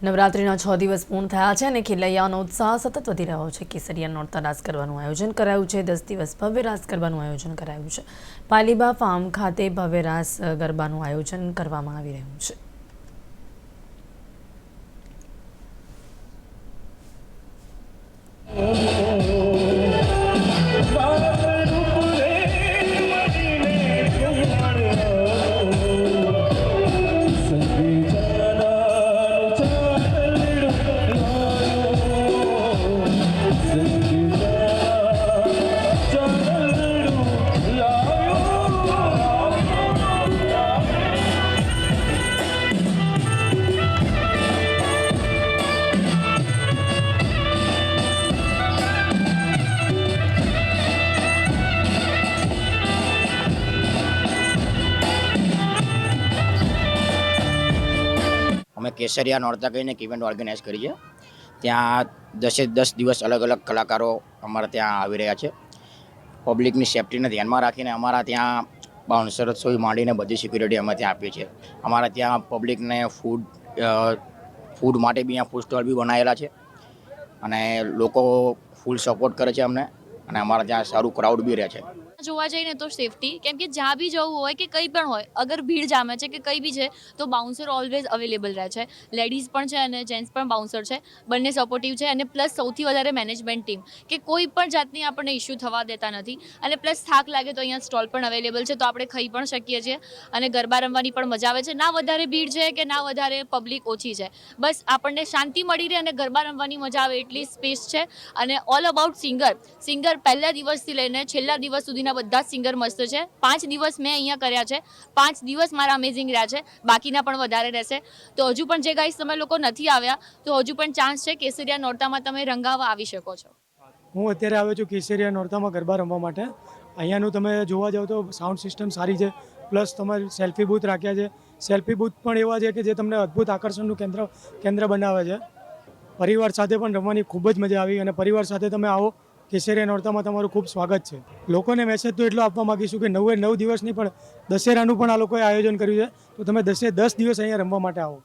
નવરાત્રિના 6 દિવસ પૂર્ણ થયા છે અને ખેલૈયાઓનો ઉત્સાહ સતત વધી રહ્યો છે। કેસરિયા નોરતા રાસ કરવાનું આયોજન કરાયું છે। 10 દિવસ ભવ્ય રાસ ગરબાનું આયોજન કરાયું છે। પાલીબા ફાર્મ ખાતે ભવ્ય રાસ ગરબાનું આયોજન કરવામાં આવી રહ્યું છે। અમે કેસરિયા નોરતા કહીને એક ઇવેન્ટ ઓર્ગેનાઇઝ કરી છે। ત્યાં 10 દિવસ અલગ અલગ કલાકારો અમારા ત્યાં આવી રહ્યા છે। પબ્લિકની સેફ્ટીને ધ્યાનમાં રાખીને અમારા ત્યાં બાઉન્સરથી માંડીને બધી સિક્યુરિટી અમે ત્યાં આપીએ છીએ। અમારા ત્યાં પબ્લિકને ફૂડ માટે બી અહીંયા ફૂડ સ્ટોલ બી બનાવેલા છે અને લોકો ફૂલ સપોર્ટ કરે છે અમને અને અમારા ત્યાં સારું ક્રાઉડ બી રહે છે। જોવા જઈને તો સેફટી, કેમ કે જ્યાં બી જવું હોય કે કંઈ પણ હોય, અગર ભીડ જામે છે કે કંઈ બી છે તો બાઉન્સર ઓલવેઝ અવેલેબલ રહે છે। લેડીઝ પણ છે અને જેન્ટ્સ પણ બાઉન્સર છે, બંને સપોર્ટિવ છે। અને પ્લસ સૌથી વધારે મેનેજમેન્ટ ટીમ કે કોઈ પણ જાતની આપણને ઇસ્યુ થવા દેતા નથી। અને પ્લસ થાક લાગે તો અહીંયા સ્ટોલ પણ અવેલેબલ છે, તો આપણે ખાઈ પણ શકીએ છીએ અને ગરબા રમવાની પણ મજા આવે છે। ના વધારે ભીડ છે કે ના વધારે પબ્લિક ઓછી છે, બસ આપણને શાંતિ મળી રહે અને ગરબા રમવાની મજા આવે એટલી સ્પેસ છે। અને ઓલ અબાઉટ સિંગર પહેલા દિવસથી લઈને છેલ્લા દિવસ સુધીના બધા સિંગર મસ્ત છે। 5 દિવસ મેં અહીંયા કર્યા છે, 5 દિવસ મારા અમેઝિંગ રહ્યા છે, બાકીના પણ વધારે રહેશે। તો હજુ પણ જે ગાઈસ તમે લોકો નથી આવ્યા તો હજુ પણ ચાન્સ છે, કેસરિયા નોરતામાં તમે રંગાવા આવી શકો છો। હું અત્યારે આવ્યો છું કેસરિયા નોરતામાં ગરબા રમવા માટે। અહીંયાનું તમે જોવા જાઓ તો સાઉન્ડ સિસ્ટમ સારી છે, પ્લસ તમારે સેલ્ફી બૂથ રાખ્યા છે। સેલ્ફી બૂથ પણ એવા છે કે જે તમને અદ્ભુત આકર્ષણનું કેન્દ્ર બનાવે છે। પરિવાર સાથે પણ રમવાની ખૂબ જ મજા આવી અને પરિવાર સાથે તમે આવો કેસરિયા નોરતામાં તમારું ખૂબ સ્વાગત છે। લોકોને મેસેજ તો એટલો આપવા માગીશું કે 9 દિવસની પણ દશેરાનું પણ આ લોકોએ આયોજન કર્યું છે, તો તમે 10 દિવસ અહીંયા રમવા માટે આવો।